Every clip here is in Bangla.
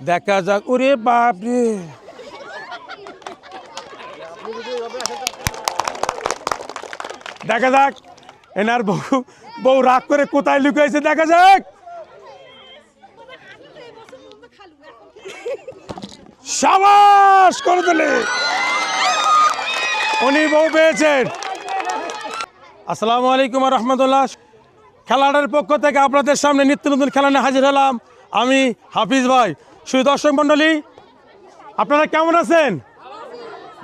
দেখা যাক। ওরে বাপরে, দেখা যাক এনার বউ বউ রাগ করে কোথায় লুকিয়েছে, দেখা যাক। সাবাস করে দিলে, উনি বউ পেয়েছেন। আসসালামু আলাইকুম রহমতুল্লাহ। খেলাটার পক্ষ থেকে আপনাদের সামনে নিত্য নতুন খেলা নিয়ে হাজির হলাম আমি হাফিজ ভাই। শুধু দর্শক মণ্ডলী, আপনারা কেমন আছেন?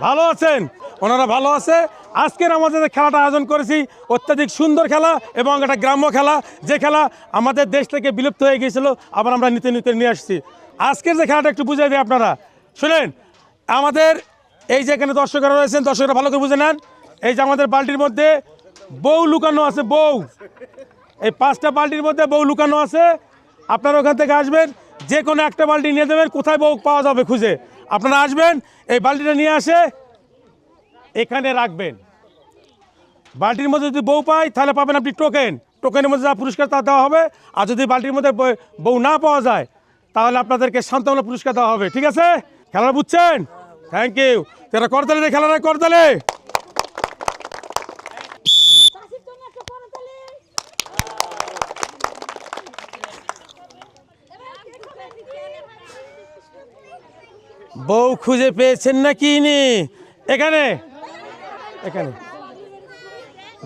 ভালো আছেন? ওনারা ভালো আছে। আজকের আমাদের খেলাটা আয়োজন করেছি অত্যাধিক সুন্দর খেলা এবং একটা গ্রাম্য খেলা, যে খেলা আমাদের দেশ থেকে বিলুপ্ত হয়ে গিয়েছিল, আবার আমরা নিত্য নতুন নিয়ে আসছি। আজকের যে খেলাটা একটু বুঝিয়ে দিই আপনারা শুনেন। আমাদের এই যে এখানে দর্শকরা রয়েছেন, দর্শকরা ভালো করে বুঝে নেন। এই যে আমাদের বালতির মধ্যে বউ লুকানো আছে, বউ। এই 5টা বালতির মধ্যে বউ লুকানো আছে। আপনারা ওখান থেকে আসবেন, যে কোনো একটা বালতি নিয়ে দেবেন, কোথায় বউ পাওয়া যাবে খুঁজে। আপনারা আসবেন, এই বালতিটা নিয়ে আসে এখানে রাখবেন। বালতির মধ্যে যদি বউ পাই তাহলে পাবেন আপনি টোকেন। টোকেনের মধ্যে যা পুরস্কার তা দেওয়া হবে। আর যদি বালতির মধ্যে বউ না পাওয়া যায় তাহলে আপনাদেরকে সান্ত্বনা পুরস্কার দেওয়া হবে। ঠিক আছে? খেলা বুঝছেন? Thank you. তারা করতালে রে, খেলাটা করতালে। বউ খুঁজে পেয়েছেন নাকি? নি এখানে এখানে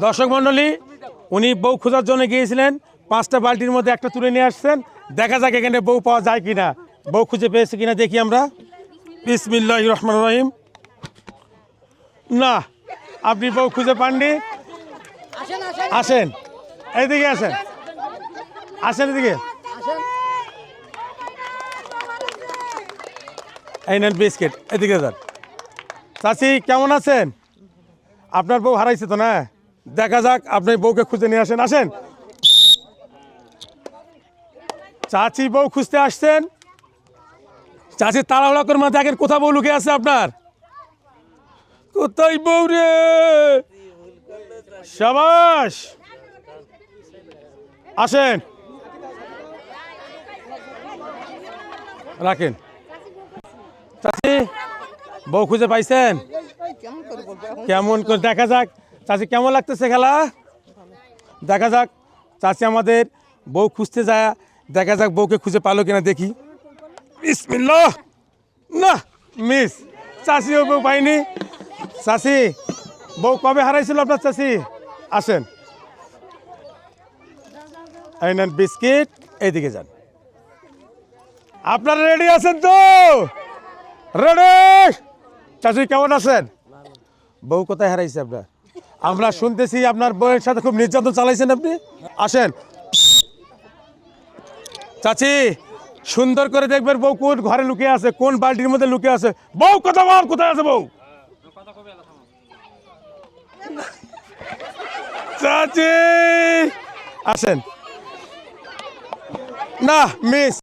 দর্শক মণ্ডলী, উনি বউ খোঁজার জন্য গিয়েছিলেন। 5টা বালতির মধ্যে একটা তুলে নিয়ে আসছেন। দেখা যাক এখানে বউ পাওয়া যায় কিনা, বউ খুঁজে পেয়েছে কিনা দেখি আমরা। বিসমিল্লাহির রহমানির রহিম। না, আপনি বউ খুঁজে পাননি। আসেন এইদিকে, আসেন আসেন এদিকে। এই নেন বিস্কিট, এদিকে যান। চাচি কেমন আছেন? আপনার বউ হারাইছে তো না? দেখা যাক, আপনি বউকে খুঁজে নিয়ে আসেন। আসেন। চাচি বউ খুঁজতে আসছেন। চাচি তাড়াহুড়া করে মাথায় দেখেন কোথাও বউ লুকে আছে আপনার। কোথায় বউ রে? সাবাস, আসেন রাখেন। চাচি বউ খুঁজে পাইছেন? কেমন করে দেখা যাক। চাচি কেমন লাগতেছে খেলা? দেখা যাক। চাচি আমাদের বউ খুঁজতে যায়, দেখা যাক বউকে খুঁজে পালো কিনা দেখি। বিসমিল্লাহ। না, মিস। চাচিও বউ পাইনি। চাচি বউ কবে হারাইছিল আপনার চাচি? আসেন, এই নেন বিস্কিট, এইদিকে যান। আপনারা রেডি আছেন তো? রেডি? চাচি কেমন আছেন? বউ কোথায় হারাইছে আপনার? আমরা শুনতেছি আপনার বউয়ের সাথে খুব নির্যাতন চালাইছেন আপনি। আসেন চাচি, সুন্দর করে দেখবেন বউ কোন ঘরে লুকিয়ে আছে, কোন বালতির মধ্যে লুকিয়ে আছে। বউ কথা বল, কোথায় আছে বউ? চাচি আসেন। না, মিস।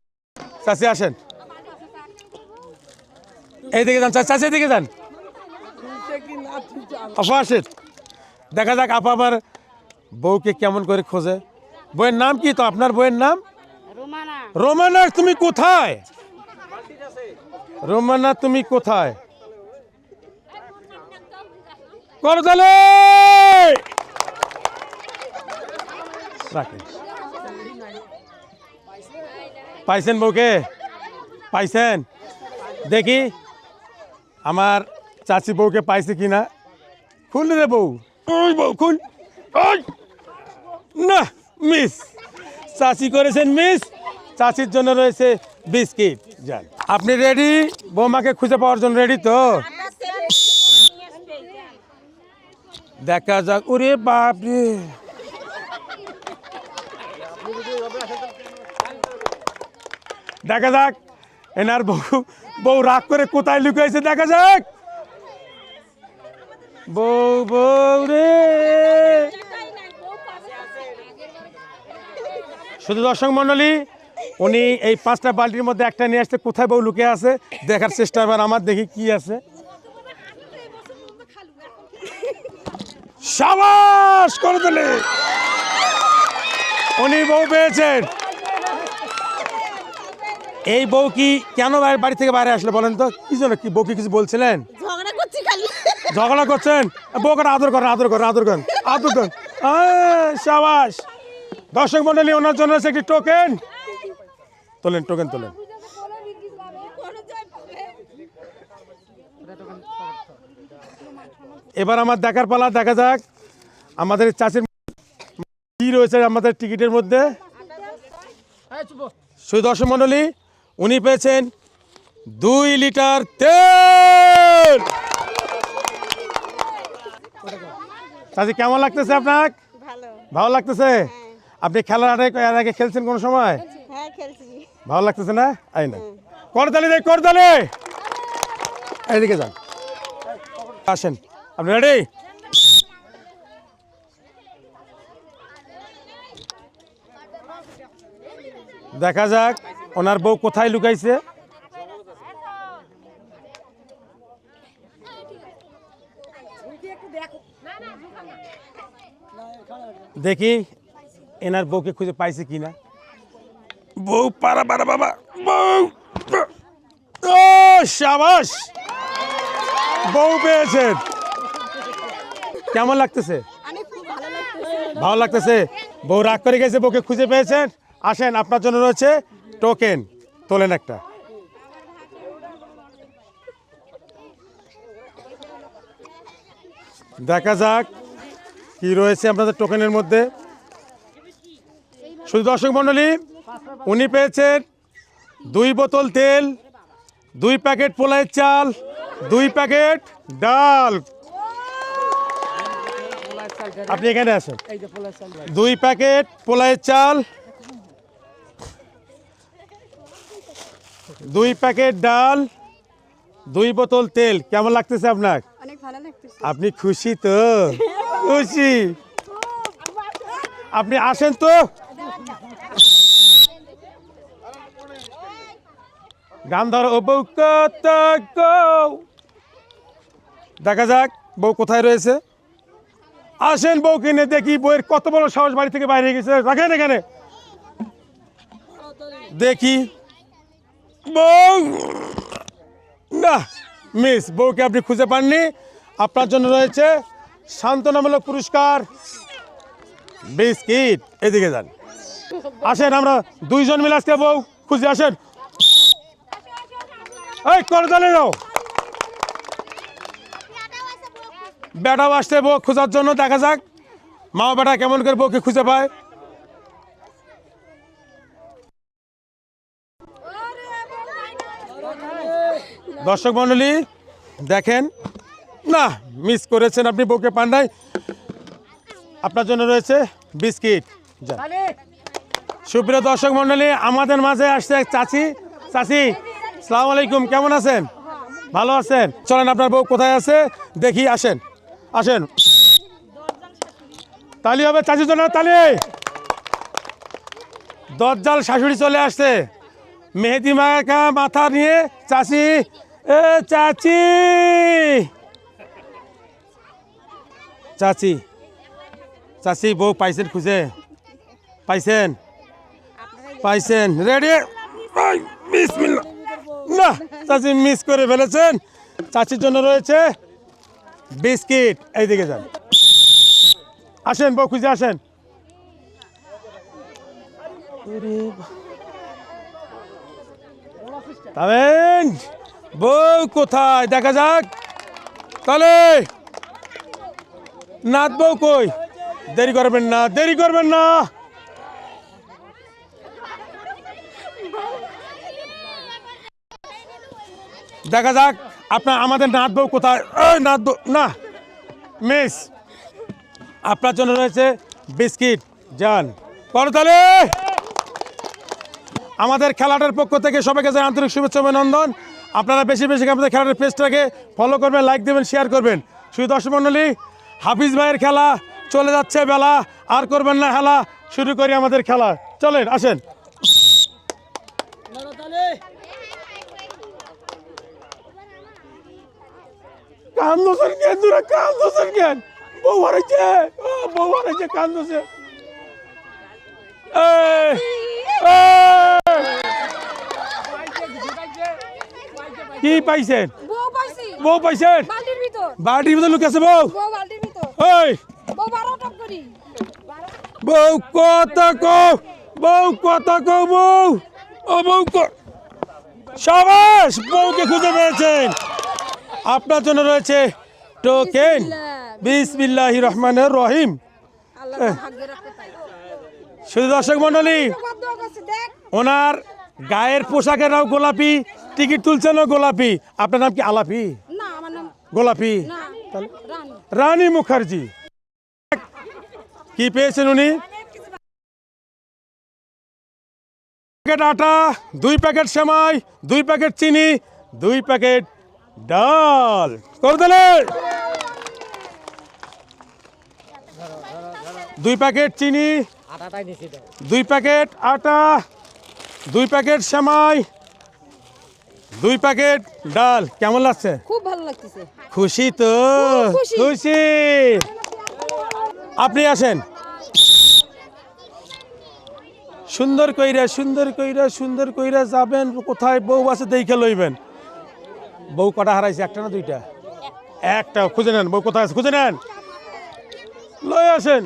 চাচি আসেন, এইদিকে যান। চাচি এদিকে যান। আপা আসেন, দেখা যাক আপা আবার বউকে কেমন করে খোঁজে। বইয়ের নাম কি তো আপনার? বইয়ের নাম রোমানা। তুমি কোথায় রোমানা? তুমি কোথায়? করতালে রাখেন। পাইছেন বউকে? পাইছেন? দেখি আমার চাচি বউকে পাইছে কিনা। খুল রে বউ, ওই বউ খুল। ওই না, মিস। চাচি করেছেন মিস। চাচির জন্য রয়েছে বিস্কিট। যান। আপনি রেডি? বৌমাকে খুঁজে পাওয়ার জন্য রেডি তো? দেখা যাক। ওরে বাপরে, দেখা যাক এনার বউ রাগ করে কোথায় লুকিয়েছে, দেখা যাক। বউ বউ রে। শুধু দর্শক মণ্ডলী, উনি এই 5টা বালতির মধ্যে একটা নিয়ে আসতে কোথায় বউ লুকিয়ে আছে দেখার চেষ্টা। এবার আমার দেখি কি আছে। সাবাস করে দিলে, উনি বউ পেয়েছেন। এই বউ কি কেন বাড়ি থেকে বাইরে আসলে বলেন তো, কি জন্য, কি বউ কি কিছু বলছিলেন? ঝগড়া করছি খালি। ঝগড়া করছেন? বউকে আদর করেন, আদর করেন, আদর করেন, আদর করেন। শাবাশ। দর্শক মন্ডলী, ওনার জন্য আছে একটি টোকেন। তোলেন, টোকেন তোলেন। এবার আমার দেখার পালা, দেখা যাক আমাদের চাষির কি রয়েছে আমাদের টিকিটের মধ্যে। শুধু দর্শক মন্ডলী, উনি পেয়েছেন 2 লিটার তেল। চাচি কেমন লাগতেছে আপনার? ভালো। ভালো লাগতেছে? আপনি খেলার আগে খেলছেন কোন সময়? হ্যাঁ, খেলছি। ভালো লাগতেছে না? আই না, করতালি দে, করতালি। এইদিকে যান, আসেন। আপনি রেডি? দেখা যাক ওনার বউ কোথায় লুকাইছে। দেখি এনার বউকে খুঁজে পাইছে কিনা। বউ পারা পারা বাবা, বউ। ও শাবাশ, বউ পেয়েছেন। কেমন লাগতেছে? অনেক খুব ভালো লাগতেছে। ভালো লাগতেছে। বউ রাগ করে গেছে, বউকে খুঁজে পেয়েছেন। আসেন, আপনার জন্য রয়েছে টোকেন। তোলেন একটা। দেখা যাক কি রয়েছে আপনাদের টোকেনের মধ্যে। শুধু দর্শক মণ্ডলী, উনি পেয়েছেন 2 বোতল তেল, 2 প্যাকেট পোলাইয়ের চাল, 2 প্যাকেট ডাল। আপনি এখানে আসেন। 2 প্যাকেট পোলাইয়ের চাল, 2 প্যাকেট ডাল, 2 বোতল তেল। কেমন লাগতেছে আপনার? অনেক ভালো লাগতেছে। আপনি খুশি তো? খুশি। আপনি আসেন তো। গান ধরো, ও বউ কত গো। দেখা যাক বউ কোথায় রয়েছে। আসেন, বউ কিনে দেখি বউয়ের কত বড় সাহস, বাড়ি থেকে বাইরে গেছে। রাখেন এখানে, দেখি। বউ না, মিস। বউকে আপনি খুঁজে পাননি। আপনার জন্য রয়েছে সান্ত্বনামূলক পুরস্কার, বিস্কিট। এদিকে যান, আসেন। আমরা 2 জন মিলে আজকে বউ খুঁজে, আসেন। এই করতালি দাও। বেটাও আসছে বউ খোঁজার জন্য। দেখা যাক মা বেটা কেমন করে বউকে খুঁজে পায়। দর্শক মণ্ডলী দেখেন, না, মিস করেছেন আপনি, বউকে পান নাই। আপনার জন্য রয়েছে বিস্কিট। সুপ্রিয় দর্শক মণ্ডলী, আমাদের মাঝে আসছে এক চাচি। চাচি, আসসালামু আলাইকুম, কেমন আছেন? ভালো আছেন? চলেন, আপনার বউ কোথায় আছে দেখি। আসেন, আসেন। তালি হবে চাচির জন্য, তালি। দজ্জাল শাশুড়ি চলে আসছে, মেহেদি মাখা মাথা নিয়ে। চাচি, এ চাচি, চাচি, চাচি, বউ পাইছেন খুঁজে? পাইছেন? পাইছেন? রেডি? বিসমিল্লাহ। না, চাচি মিস করে ফেলেছেন। চাচির জন্য রয়েছে বিস্কিট। এইদিকে যান, আসেন, বউ খুঁজে আসেন। বউ কোথায় দেখা যাক। তাহলে নাথ বউ কই? দেরি করবেন না, দেরি করবেন না। দেখা যাক আপনার আমাদের নাথ বউ কোথায়। নাথ বউ না, মিস। আপনার জন্য রয়েছে বিস্কিট। যান, করতালি। আমাদের খেলাটার পক্ষ থেকে সবাইকে জানাই আন্তরিক শুভেচ্ছা অভিনন্দন। আপনারা বেশি বেশি আমাদের খেলাটার পেজটাকে ফলো করবেন, লাইক দেবেন, শেয়ার করবেন। শুধু দর্শক মণ্ডলী, হাফিজ ভাইয়ের খেলা চলে যাচ্ছে বেলা, আর করবেন না হেলা। শুরু করি আমাদের খেলা, চলেন, আসেন। কান্দোসেন কেন তোরা, কান্দোসেন কেন? বউ হারাইছে, বউ হারাইছে, কান্দোসে। কি পাইছেন? বউ পাইছি বউ পাইছেন? বালতির ভিতর বাড়ির ভিতরে লুক আছে বউ? বউ বালতির ভিতর ওই বউ 12 টপ করি বউ কথা কও, বউ কথা কও, বউ ও বউ সাবাস, বউকে খুঁজে পেয়েছেন। আপনার জন্য রয়েছে টোকেন। বিসমিল্লাহির রহমানির রহিম। আল্লাহ ভাগ্যে রাখতে পাই শুধু দর্শক মন্ডলী, কত আছে দেখ ওনার গায়ের পোশাকের নাম গোলাপি, টিকিট তুলছেনও গোলাপি। আপনার নাম কি আলাপি? না আমার নাম গোলাপি না তাহলে? রানী রানী মুখার্জি। কি পেয়েছেন উনি? প্যাকেট আটা, 2 প্যাকেট সেমাই, 2 প্যাকেট চিনি, 2 প্যাকেট ডাল। করে দিলে 2 প্যাকেট চিনি, 2 প্যাকেট আটা, 2 প্যাকেট সেমাই, 2 প্যাকেট ডাল। কেমন লাগছে? খুব ভালো লাগতেছে খুশি তো? খুব খুশি। খুশি। আপনি আসেন। সুন্দর কইরা সুন্দর কইরা সুন্দর কইরা যাবেন কোথায়? বউ আছে দেখে লইবেন। বউ কটা হারাইছে? একটা না দুইটা? একটা। খুঁজে নেন, বউ কোথায় আছে খুঁজে নেন, লই আসেন।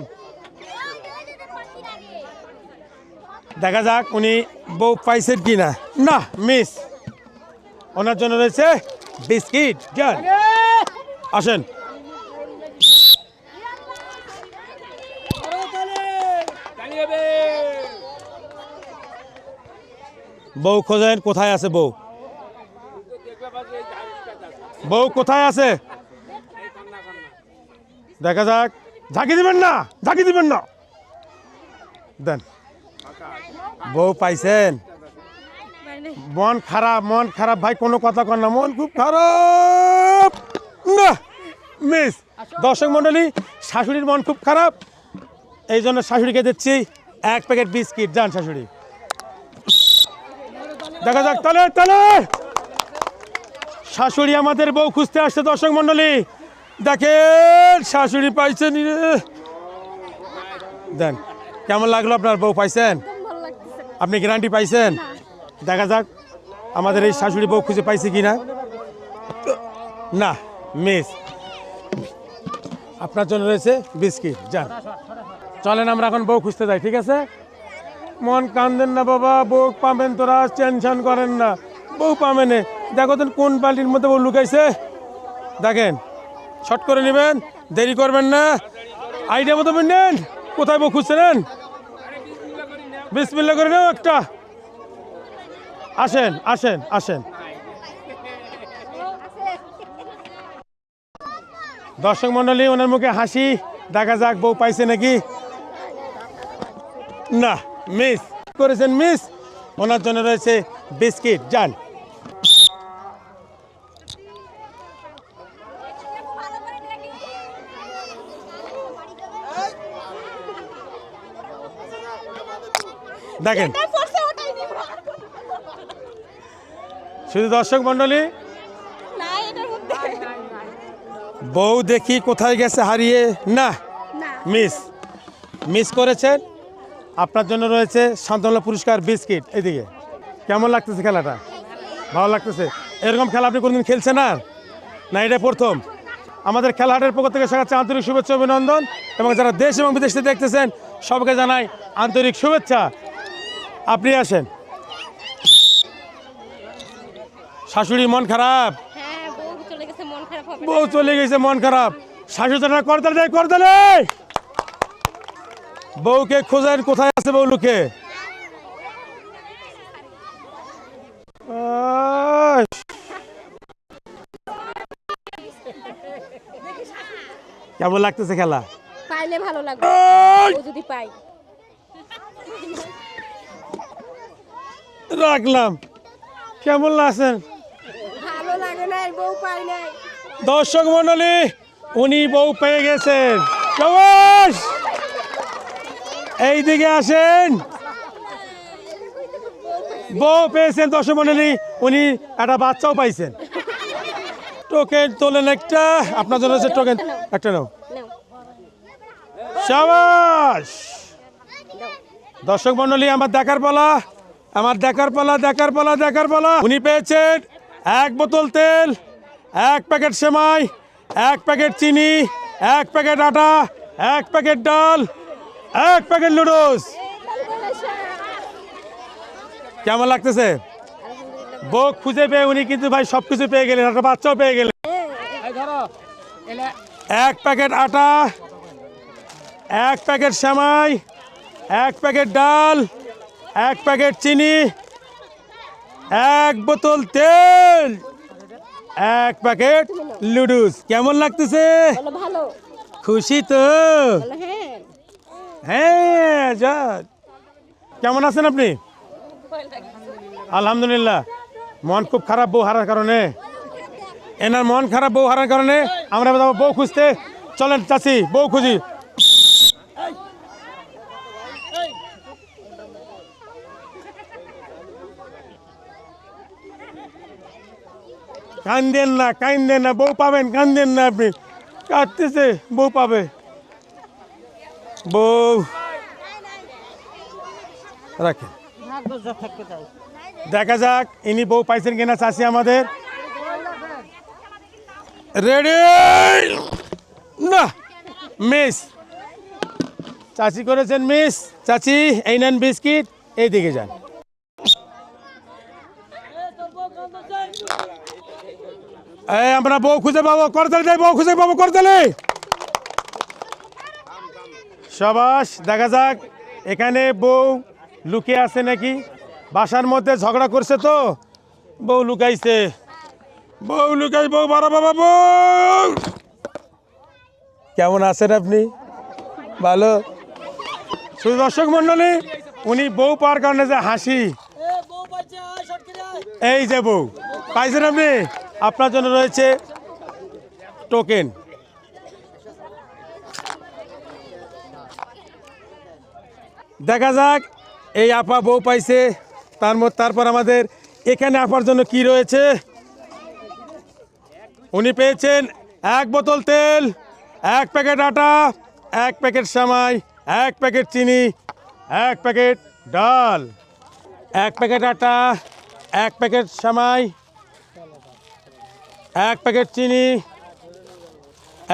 দেখা যাক উনি বউ পাইছেন কিনা। না, মিস। ওনার জন্য রয়েছে বিস্কিট। যান আসেন। বউ খোঁজেন, কোথায় আছে বউ? বউ কোথায় আছে দেখা যাক। ঝাঁকি দিবেন না, ঝাঁকি দিবেন না, দেন। বউ পাইছেন? মন খারাপ, মন খারাপ ভাই, কোনো কথা কর না, মন খুব খারাপ। না, মিস। দর্শক মন্ডলী, শাশুড়ির মন খুব খারাপ, এই জন্য শাশুড়িকে দিচ্ছি 1 প্যাকেট বিস্কিট। যান শাশুড়ি। দেখা যাক তাহলে তাহলে শাশুড়ি আমাদের বউ খুঁজতে আসছে। দর্শক মন্ডলী দেখেন, শাশুড়ি পাইছেন। দেন। কেমন লাগলো আপনার? বউ পাইছেন? ভালো লাগতেছে আপনি গ্যারান্টি পাইছেন? দেখা যাক আমাদের এই শাশুড়ি বউ খুঁজে পাইছে কিনা। না, মিস। আপনার জন্য রয়েছে বিস্কিট। যান চলেন আমরা এখন বউ খুঁজতে যাই, ঠিক আছে? মন কান্দেন না বাবা, বউ পাবেন, তোরা টেনশন করেন না, বউ পাবেন। দেখো তো কোন বালতির মধ্যে বউ লুকাইছে। দেখেন, শর্ট করে নেবেন, দেরি করবেন না, আইডিয়া মতো নেন। কোথায় বউ খুঁজছে নেন, বিসমিল্লাহ করে নেও একটা। আসেন আসেন আসেন। দর্শক মন্ডলী, ওনার মুখে হাসি। দেখা যাক বউ পাইছে নাকি। না, মিস করেছেন, মিস। ওনার জন্য রয়েছে বিস্কিট। যান। দেখেন, পড়ছে ওটাই নিব শুধু দর্শক মন্ডলী, না এটার মধ্যে বউ দেখি কোথায় গেছে হারিয়ে। না, না মিস। মিস করেছেন। আপনার জন্য রয়েছে সান্ত্বনা পুরস্কার বিস্কিট। এইদিকে। কেমন লাগতেছে খেলাটা? ভালো লাগতেছে? এরকম খেলা আপনি কোনোদিন খেলছেন না? না, এটা প্রথম? আমাদের খেলাহাটের পক্ষ থেকে স্বাগত, আন্তরিক শুভেচ্ছা অভিনন্দন। এবং যারা দেশ এবং বিদেশ থেকে দেখতেছেন সবাইকে জানাই আন্তরিক শুভেচ্ছা। আপনি আসেন। শাশুড়ি মন খারাপ, হ্যাঁ বউ চলে গেছে মন খারাপ হবে বউ চলে গেছে মন খারাপ। শাশুড়ি করতালে করতালে বউকে খোঁজেন, কোথায় আছে বউ লুকে। কেমন লাগতেছে খেলা? পাইলে ভালো লাগবে ও যদি পাই রাখলাম। কেমন লাগছেন? ভালো লাগে না, বউ পাই নাই। দর্শক মন্ডলী, উনি বউ পেয়ে গেছেন। সবাস এইদিকে আসেন। বউ পেয়েছেন দর্শক মন্ডলী, উনি একটা বাচ্চাও পাইছেন। টোকেন তোলেন একটা, আপনার জন্য হচ্ছে টোকেন একটা নাও। নাও সাবাস। দর্শক মন্ডলী, আমার দেখার পালা, আমার দেখার পালা, দেখার পালা, দেখার পালা। উনি পেয়েছেন এক বোতল তেল, এক প্যাকেট সেমাই, এক প্যাকেট চিনি, এক প্যাকেট আটা, এক প্যাকেট ডাল, এক প্যাকেট নুডলস। কেমন লাগতেছে? বউ খুঁজে পেয়ে উনি কিন্তু ভাই সব কিছু পেয়ে গেলেন, একটা বাচ্চাও পেয়ে গেলেন। এক প্যাকেট আটা, এক প্যাকেট সেমাই, এক প্যাকেট ডাল, এক প্যাকেট চিনি, এক বোতল তেল, এক প্যাকেট নুডলস। কেমন লাগতেছে? ভালো। খুশি তো? হ্যাঁ। হ্যাঁ যাক। কেমন আছেন আপনি? আলহামদুলিল্লাহ। মন খুব খারাপ বউ হারার কারণে। এনার মন খারাপ বউ হারার কারণে আমরা যাবো বউ খুঁজতে। চলেন চাচি, বউ খুঁজি। কান্দেন না, কান্দেন না, বউ পাবেন, কান্দেন না আপনি। কাঁদতেছে, বউ পাবে। বউ রাখেন, দেখা যাক ইনি বউ পাইছেন কিনা। চাষি আমাদের রেডি না, মিস। চাচি করেছেন মিস। চাচি এই নেন বিস্কিট, এই দিকে যান। এই আমরা বউ খুঁজে পাবো, করতালি দেয়, বউ খুঁজে পাবো, করতালি। সাবাস। দেখা যাক এখানে বউ লুকিয়ে আছে নাকি। বাসার মধ্যে ঝগড়া করছে তো বউ লুকাইছে। বউ লুকাই, বউ বাড়া বাবা বউ। কেমন আছেন আপনি? ভালো। শুধু দর্শক মন্ডলী, উনি বউ পাওয়ার কারণে যে হাসি। এই যে বউ পাইছেন আপনি, আপনার জন্য রয়েছে টোকেন। দেখা যাক এই আপা বউ পাইছে, তারপর আমাদের এখানে আপার জন্য কি রয়েছে। উনি পেয়েছেন এক বোতল তেল, এক প্যাকেট আটা, এক প্যাকেট সেমাই, এক প্যাকেট চিনি, এক প্যাকেট ডাল, এক প্যাকেট আটা, এক প্যাকেট সেমাই, এক প্যাকেট চিনি,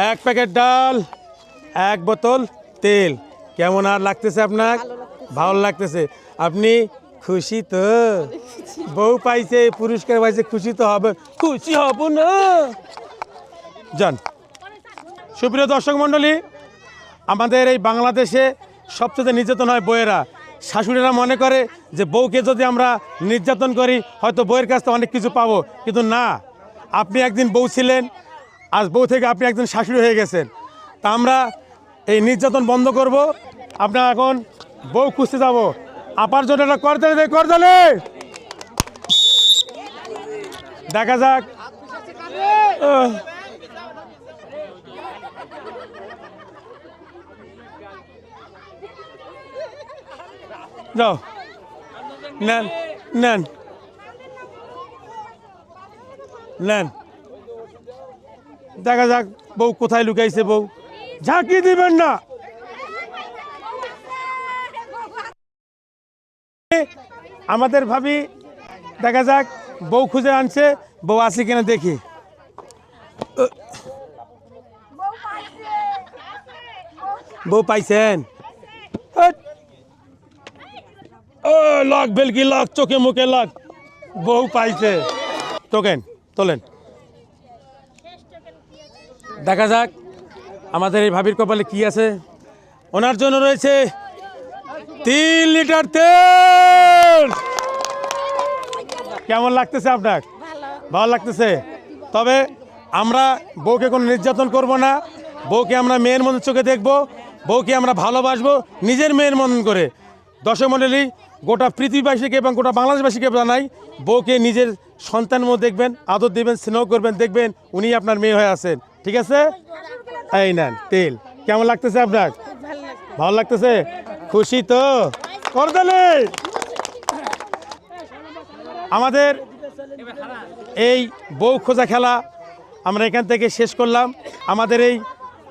এক প্যাকেট ডাল, এক বোতল তেল। কেমন আর লাগতেছে আপনার? ভালো লাগতেছে। আপনি খুশি তো? বউ পাইছে, পুরস্কার পাইছে, খুশি তো হবে। খুশি হব না? যান। সুপ্রিয় দর্শক মণ্ডলী, আমাদের এই বাংলাদেশে সবচেয়ে নির্যাতন হয় বউয়েরা। শাশুড়িরা মনে করে যে বউকে যদি আমরা নির্যাতন করি হয়তো বউয়ের কাছ থেকে অনেক কিছু পাবো, কিন্তু না। আপনি একদিন বউ ছিলেন, আজ বউ থেকে আপনি একদিন শাশুড়ি হয়ে গেছেন। তা আমরা এই নির্যাতন বন্ধ করব। আমরা এখন বউ খুঁজতে যাব। আপার জন্য একটা করতালি দেয়, করতালি। দেখা যাক। যাও, নেন নেন নেন। দেখা যাক বউ কোথায় লুকাইছে। বউ ঝাঁকি দিবেন না। আমাদের ভাবি দেখা যাক বউ খুঁজে আনছে, বউ আছে কিনা দেখি। বউ পাইছেন? ও লক বেলকি লক, চোখে মুখে লক। বউ পাইছে। টোকেন তোলেন। দেখা যাক আমাদের এই ভাবির কপালে কি আছে। ওনার জন্য রয়েছে 3 লিটার তেল। কেমন লাগতেছে আপনার? ভালো লাগতেছে। তবে আমরা বউকে কোনো নির্যাতন করব না। বউকে আমরা মেয়ের মতন চোখে দেখব। বউকে আমরা ভালোবাসবো নিজের মেয়ের মতন করে। দর্শক মণ্ডলী, গোটা পৃথিবীবাসীকে এবং গোটা বাংলাদেশবাসীকে জানাই, বউকে নিজের সন্তানের মতো দেখবেন, আদর দেবেন, স্নেহ করবেন, দেখবেন উনি আপনার মেয়ে হয়ে আছেন। ঠিক আছে? এই নেন তেল। কেমন লাগতেছে আপনার? ভালো লাগতেছে। খুশি তো? করতালি। আমাদের এই বউ খোঁজা খেলা আমরা এখান থেকে শেষ করলাম। আমাদের এই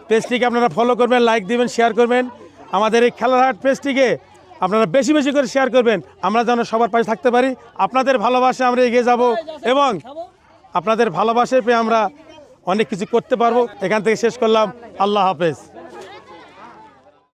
পেজটিকে আপনারা ফলো করবেন, লাইক দিবেন, শেয়ার করবেন। আমাদের এই খেলার হাট পেজটিকে আপনারা বেশি বেশি করে শেয়ার করবেন, আমরা যেন সবার পাশে থাকতে পারি। আপনাদের ভালোবাসা আমরা এগিয়ে যাব এবং আপনাদের ভালোবাসায় পেয়ে আমরা অনেক কিছু করতে পারবো। এখান থেকে শেষ করলাম। আল্লাহ হাফেজ।